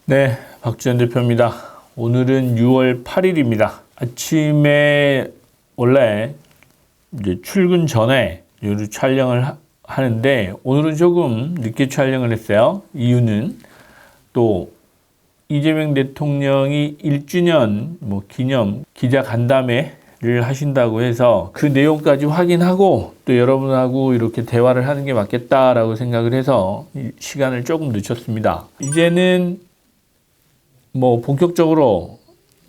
네, 박주현 대표입니다. 오늘은 6월 8일입니다. 아침에 원래 이제 출근 전에 요즘 촬영을 하는데 오늘은 조금 늦게 촬영을 했어요. 이유는 또 이재명 대통령이 1주년 기념 기자 간담회를 하신다고 해서 그 내용까지 확인하고 또 여러분하고 이렇게 대화를 하는 게 맞겠다라고 생각을 해서 시간을 조금 늦췄습니다. 이제는 본격적으로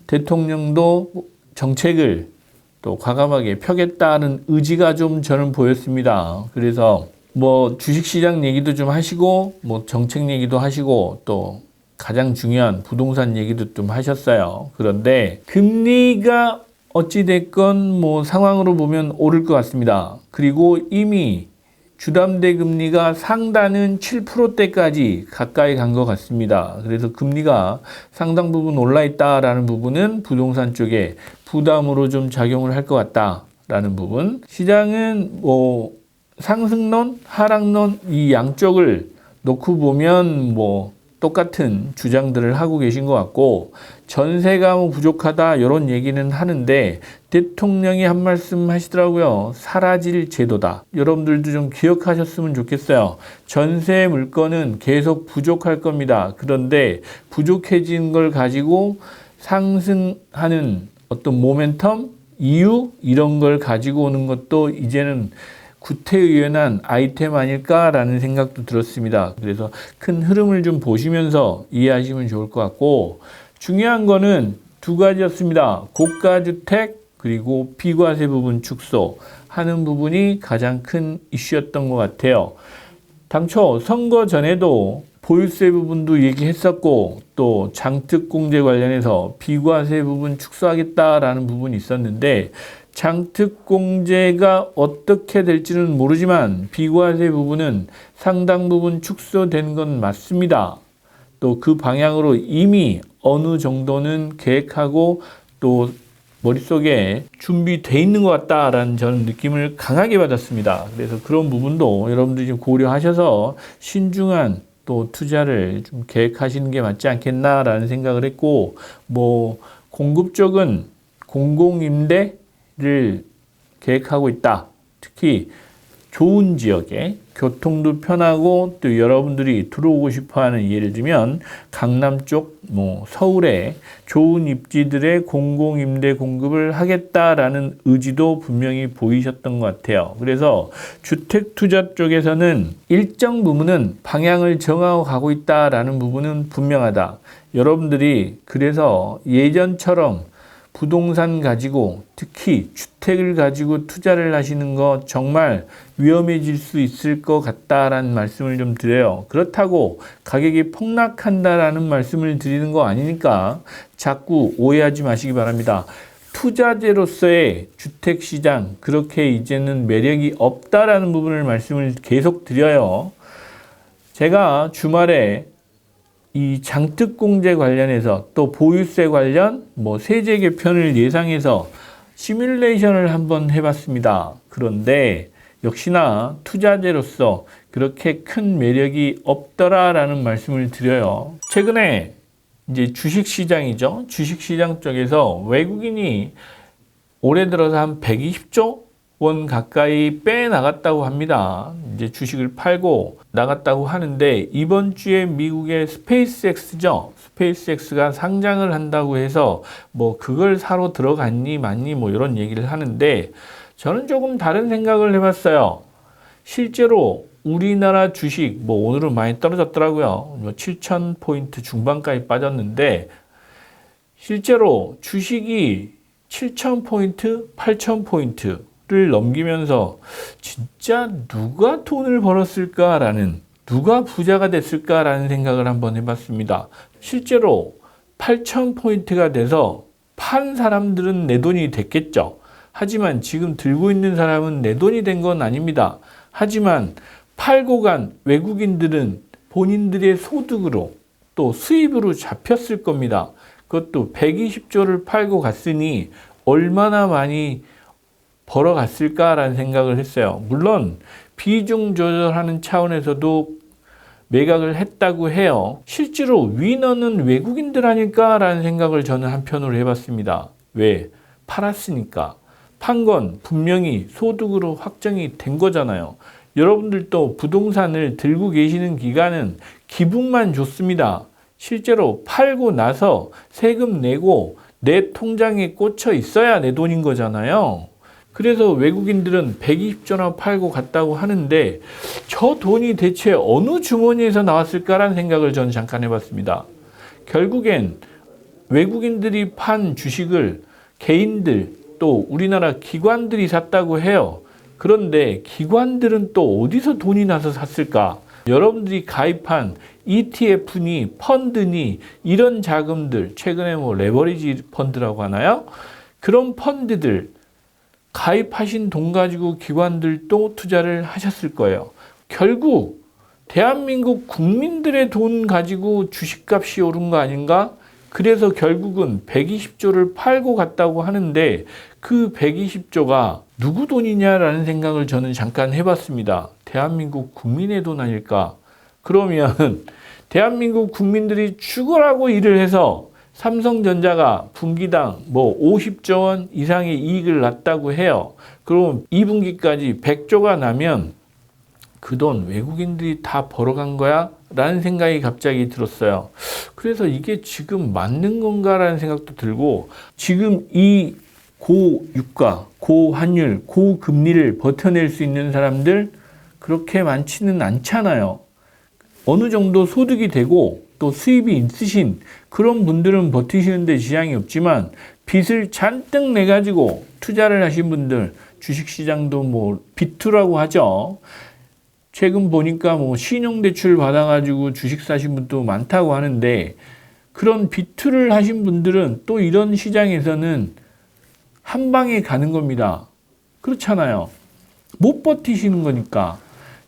대통령도 정책을 또 과감하게 펴겠다는 의지가 좀 저는 보였습니다. 그래서 주식시장 얘기도 좀 하시고, 정책 얘기도 하시고, 또 가장 중요한 부동산 얘기도 좀 하셨어요. 그런데 금리가 어찌됐건 상황으로 보면 오를 것 같습니다. 그리고 이미 주담대 금리가 상단은 7%대까지 가까이 간 것 같습니다. 그래서 금리가 상당 부분 올라 있다라는 부분은 부동산 쪽에 부담으로 좀 작용을 할 것 같다라는 부분. 시장은 상승론, 하락론 이 양쪽을 놓고 보면 똑같은 주장들을 하고 계신 것 같고, 전세가 부족하다 이런 얘기는 하는데 대통령이 한 말씀 하시더라고요. 사라질 제도다. 여러분들도 좀 기억하셨으면 좋겠어요. 전세 물건은 계속 부족할 겁니다. 그런데 부족해진 걸 가지고 상승하는 어떤 모멘텀, 이유 이런 걸 가지고 오는 것도 이제는 구태의연한 아이템 아닐까라는 생각도 들었습니다. 그래서 큰 흐름을 좀 보시면서 이해하시면 좋을 것 같고, 중요한 거는 두 가지였습니다. 고가주택 그리고 비과세 부분 축소 하는 부분이 가장 큰 이슈였던 것 같아요. 당초 선거 전에도 보유세 부분도 얘기했었고, 또 장특공제 관련해서 비과세 부분 축소하겠다라는 부분이 있었는데, 장특공제가 어떻게 될지는 모르지만 비과세 부분은 상당 부분 축소된 건 맞습니다. 또 그 방향으로 이미 어느 정도는 계획하고 또 머릿속에 준비되어 있는 것 같다라는 저는 느낌을 강하게 받았습니다. 그래서 그런 부분도 여러분들이 좀 고려하셔서 신중한 또 투자를 좀 계획하시는 게 맞지 않겠나라는 생각을 했고, 공급 쪽은 공공임대를 계획하고 있다. 특히 좋은 지역에 교통도 편하고 또 여러분들이 들어오고 싶어하는, 예를 들면 강남 쪽, 서울에 좋은 입지들의 공공임대 공급을 하겠다라는 의지도 분명히 보이셨던 것 같아요. 그래서 주택 투자 쪽에서는 일정 부분은 방향을 정하고 가고 있다라는 부분은 분명하다. 여러분들이 그래서 예전처럼 부동산 가지고, 특히 주택을 가지고 투자를 하시는 거 정말 위험해질 수 있을 것 같다라는 말씀을 좀 드려요. 그렇다고 가격이 폭락한다라는 말씀을 드리는 거 아니니까 자꾸 오해하지 마시기 바랍니다. 투자재로서의 주택시장 그렇게 이제는 매력이 없다라는 부분을 말씀을 계속 드려요. 제가 주말에 이 장특공제 관련해서 또 보유세 관련 세제 개편을 예상해서 시뮬레이션을 한번 해봤습니다. 그런데 역시나 투자재로서 그렇게 큰 매력이 없더라라는 말씀을 드려요. 최근에 이제 주식시장이죠. 주식시장 쪽에서 외국인이 올해 들어서 한 120조 원 가까이 빼나갔다고 합니다. 이제 주식을 팔고 나갔다고 하는데, 이번 주에 미국의 스페이스X죠. 스페이스X가 상장을 한다고 해서 그걸 사러 들어갔니 많니 이런 얘기를 하는데, 저는 조금 다른 생각을 해봤어요. 실제로 우리나라 주식 오늘은 많이 떨어졌더라고요. 7,000포인트 중반까지 빠졌는데, 실제로 주식이 7,000포인트, 8,000포인트 를 넘기면서 진짜 누가 돈을 벌었을까라는, 누가 부자가 됐을까라는 생각을 한번 해봤습니다. 실제로 8,000포인트가 돼서 판 사람들은 내 돈이 됐겠죠. 하지만 지금 들고 있는 사람은 내 돈이 된 건 아닙니다. 하지만 팔고 간 외국인들은 본인들의 소득으로 또 수입으로 잡혔을 겁니다. 그것도 120조를 팔고 갔으니 얼마나 많이 벌어갔을까라는 생각을 했어요. 물론 비중 조절하는 차원에서도 매각을 했다고 해요. 실제로 위너는 외국인들 아닐까라는 생각을 저는 한편으로 해봤습니다. 왜? 팔았으니까. 판 건 분명히 소득으로 확정이 된 거잖아요. 여러분들도 부동산을 들고 계시는 기간은 기분만 좋습니다. 실제로 팔고 나서 세금 내고 내 통장에 꽂혀 있어야 내 돈인 거잖아요. 그래서 외국인들은 120조나 팔고 갔다고 하는데 저 돈이 대체 어느 주머니에서 나왔을까라는 생각을 저는 잠깐 해봤습니다. 결국엔 외국인들이 판 주식을 개인들 또 우리나라 기관들이 샀다고 해요. 그런데 기관들은 또 어디서 돈이 나서 샀을까? 여러분들이 가입한 ETF니 펀드니 이런 자금들, 최근에 뭐 레버리지 펀드라고 하나요? 그런 펀드들 가입하신 돈 가지고 기관들도 투자를 하셨을 거예요. 결국 대한민국 국민들의 돈 가지고 주식값이 오른 거 아닌가? 그래서 결국은 120조를 팔고 갔다고 하는데 그 120조가 누구 돈이냐라는 생각을 저는 잠깐 해봤습니다. 대한민국 국민의 돈 아닐까? 그러면 대한민국 국민들이 죽으라고 일을 해서 삼성전자가 분기당 뭐 50조 원 이상의 이익을 났다고 해요. 그럼 2분기까지 100조가 나면 그 돈 외국인들이 다 벌어간 거야? 라는 생각이 갑자기 들었어요. 그래서 이게 지금 맞는 건가라는 생각도 들고 지금 이 고유가, 고환율, 고금리를 버텨낼 수 있는 사람들 그렇게 많지는 않잖아요. 어느 정도 소득이 되고 또 수입이 있으신 그런 분들은 버티시는데 지장이 없지만 빚을 잔뜩 내가지고 투자를 하신 분들 주식시장도 뭐 비투라고 하죠. 최근 보니까 뭐 신용대출 받아가지고 주식 사신 분도 많다고 하는데 그런 비투를 하신 분들은 또 이런 시장에서는 한 방에 가는 겁니다. 그렇잖아요. 못 버티시는 거니까.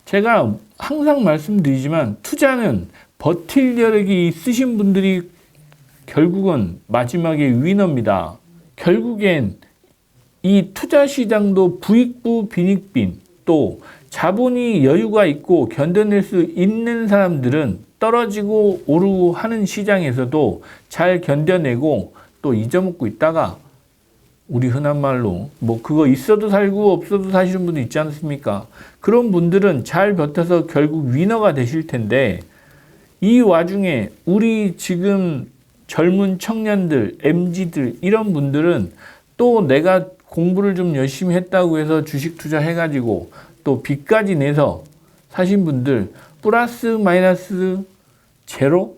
제가 항상 말씀드리지만 투자는 버틸 여력이 있으신 분들이 결국은 마지막에 위너입니다. 결국엔 이 투자 시장도 부익부 빈익빈 또 자본이 여유가 있고 견뎌낼 수 있는 사람들은 떨어지고 오르고 하는 시장에서도 잘 견뎌내고 또 잊어먹고 있다가 우리 흔한 말로 뭐 그거 있어도 살고 없어도 사시는 분도 있지 않습니까? 그런 분들은 잘 버텨서 결국 위너가 되실 텐데 이 와중에 우리 지금 젊은 청년들, MZ들 이런 분들은 또 내가 공부를 좀 열심히 했다고 해서 주식 투자해가지고 또 빚까지 내서 사신 분들 플러스 마이너스 제로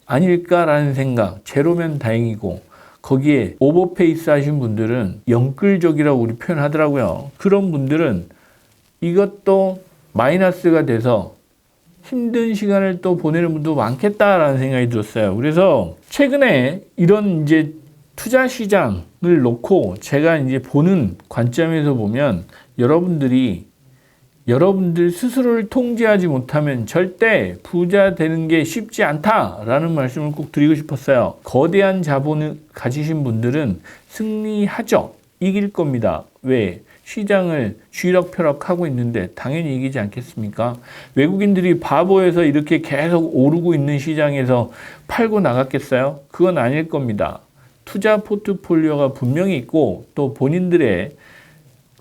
아닐까라는 생각. 제로면 다행이고 거기에 오버페이스 하신 분들은 영끌족이라고 우리 표현하더라고요. 그런 분들은 이것도 마이너스가 돼서 힘든 시간을 또 보내는 분도 많겠다라는 생각이 들었어요. 그래서 최근에 이런 이제 투자 시장을 놓고 제가 이제 보는 관점에서 보면 여러분들 스스로를 통제하지 못하면 절대 부자 되는 게 쉽지 않다라는 말씀을 꼭 드리고 싶었어요. 거대한 자본을 가지신 분들은 승리하죠. 이길 겁니다. 왜? 시장을 쥐락펴락하고 있는데 당연히 이기지 않겠습니까? 외국인들이 바보여서 이렇게 계속 오르고 있는 시장에서 팔고 나갔겠어요? 그건 아닐 겁니다. 투자 포트폴리오가 분명히 있고 또 본인들의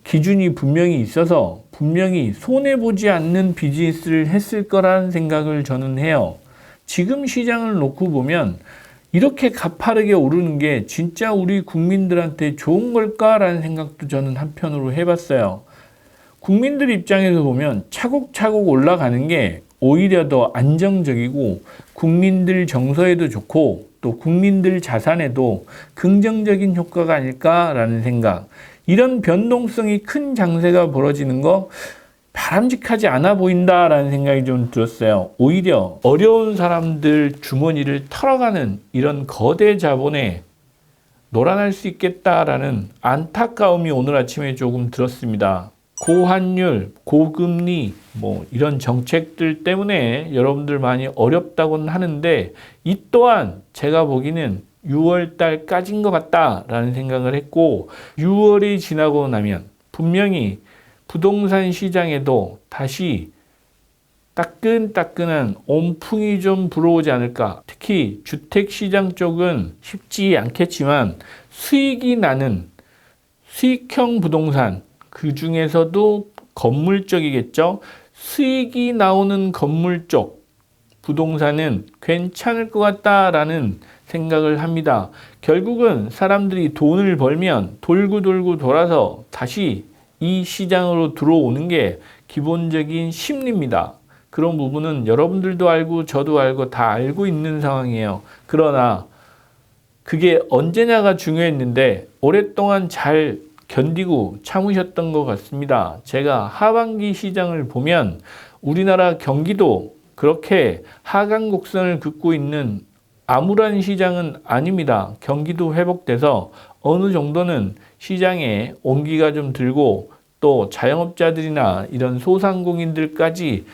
기준이 분명히 있어서 분명히 손해보지 않는 비즈니스를 했을 거라는 생각을 저는 해요. 지금 시장을 놓고 보면 이렇게 가파르게 오르는 게 진짜 우리 국민들한테 좋은 걸까라는 생각도 저는 한편으로 해봤어요. 국민들 입장에서 보면 차곡차곡 올라가는 게 오히려 더 안정적이고 국민들 정서에도 좋고 또 국민들 자산에도 긍정적인 효과가 아닐까라는 생각. 이런 변동성이 큰 장세가 벌어지는 거 바람직하지 않아 보인다라는 생각이 좀 들었어요. 오히려 어려운 사람들 주머니를 털어가는 이런 거대 자본에 놀아날 수 있겠다라는 안타까움이 오늘 아침에 조금 들었습니다. 고환율, 고금리 뭐 이런 정책들 때문에 여러분들 많이 어렵다고는 하는데 이 또한 제가 보기에는 6월 달까지인 것 같다라는 생각을 했고 6월이 지나고 나면 분명히 부동산 시장에도 다시 따끈따끈한 온풍이 좀 불어오지 않을까. 특히 주택시장 쪽은 쉽지 않겠지만 수익이 나는 수익형 부동산, 그 중에서도 건물 쪽이겠죠. 수익이 나오는 건물 쪽 부동산은 괜찮을 것 같다라는 생각을 합니다. 결국은 사람들이 돈을 벌면 돌고 돌고 돌아서 다시 이 시장으로 들어오는 게 기본적인 심리입니다. 그런 부분은 여러분들도 알고 저도 알고 다 알고 있는 상황이에요. 그러나 그게 언제냐가 중요했는데 오랫동안 잘 견디고 참으셨던 것 같습니다. 제가 하반기 시장을 보면 우리나라 경기도 그렇게 하강 곡선을 긋고 있는 암울한 시장은 아닙니다. 경기도 회복돼서 어느 정도는 시장에 온기가 좀 들고 또 자영업자들이나 이런 소상공인들까지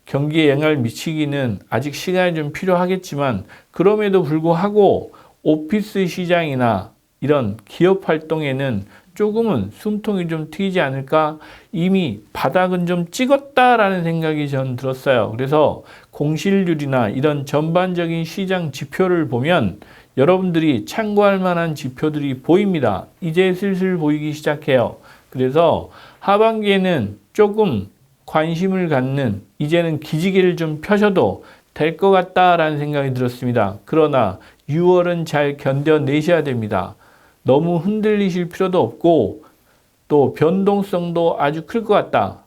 경기에 영향을 미치기는 아직 시간이 좀 필요하겠지만 그럼에도 불구하고 오피스 시장이나 이런 기업 활동에는 조금은 숨통이 좀 트이지 않을까. 이미 바닥은 좀 찍었다라는 생각이 전 들었어요. 그래서 공실률이나 이런 전반적인 시장 지표를 보면 여러분들이 참고할 만한 지표들이 보입니다. 이제 슬슬 보이기 시작해요. 그래서 하반기에는 조금 관심을 갖는, 이제는 기지개를 좀 펴셔도 될 것 같다라는 생각이 들었습니다. 그러나 6월은 잘 견뎌내셔야 됩니다. 너무 흔들리실 필요도 없고 또 변동성도 아주 클 것 같다.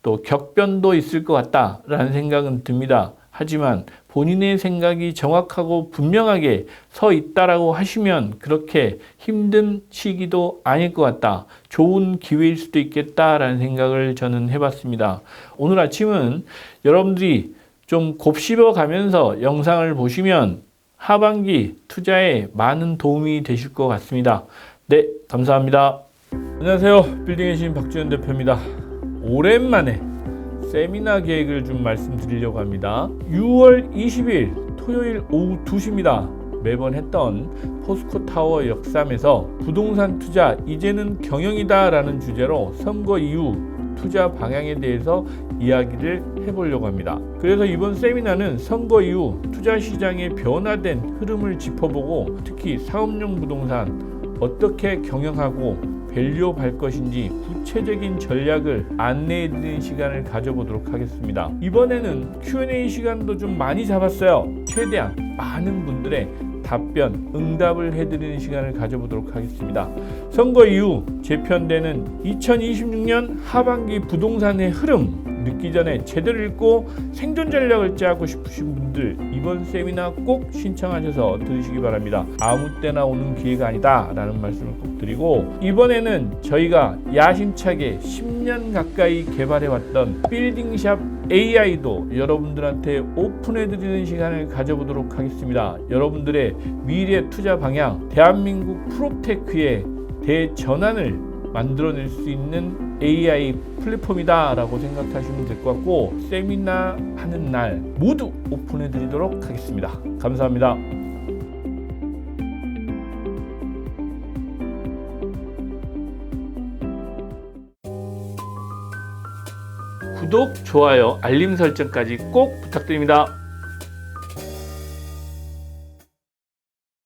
또 격변도 있을 것 같다라는 생각은 듭니다. 하지만 본인의 생각이 정확하고 분명하게 서 있다라고 하시면 그렇게 힘든 시기도 아닐 것 같다. 좋은 기회일 수도 있겠다라는 생각을 저는 해봤습니다. 오늘 아침은 여러분들이 좀 곱씹어 가면서 영상을 보시면 하반기 투자에 많은 도움이 되실 것 같습니다. 네, 감사합니다. 안녕하세요. 빌딩의 신 박주현 대표입니다. 오랜만에 세미나 계획을 좀 말씀드리려고 합니다. 6월 20일 토요일 오후 2시입니다. 매번 했던 포스코타워 역삼에서 부동산 투자 이제는 경영이다 라는 주제로 선거 이후 투자 방향에 대해서 이야기를 해보려고 합니다. 그래서 이번 세미나는 선거 이후 투자 시장의 변화된 흐름을 짚어보고 특히 사업용 부동산 어떻게 경영하고 밸류업 할 것인지 구체적인 전략을 안내해드리는 시간을 가져보도록 하겠습니다. 이번에는 Q&A 시간도 좀 많이 잡았어요. 최대한 많은 분들의 답변, 응답을 해드리는 시간을 가져보도록 하겠습니다. 선거 이후 재편되는 2026년 하반기 부동산의 흐름 늦기 전에 제대로 읽고 생존 전략을 짜고 싶으신 분들 이번 세미나 꼭 신청하셔서 들으시기 바랍니다. 아무 때나 오는 기회가 아니다 라는 말씀을 꼭 드리고, 이번에는 저희가 야심차게 10년 가까이 개발해왔던 빌딩샵 AI도 여러분들한테 오픈해드리는 시간을 가져보도록 하겠습니다. 여러분들의 미래 투자 방향, 대한민국 프로테크의 대전환을 만들어낼 수 있는 AI 플랫폼이다 라고 생각하시면 될 것 같고, 세미나 하는 날 모두 오픈해 드리도록 하겠습니다. 감사합니다. 구독, 좋아요, 알림 설정까지 꼭 부탁드립니다.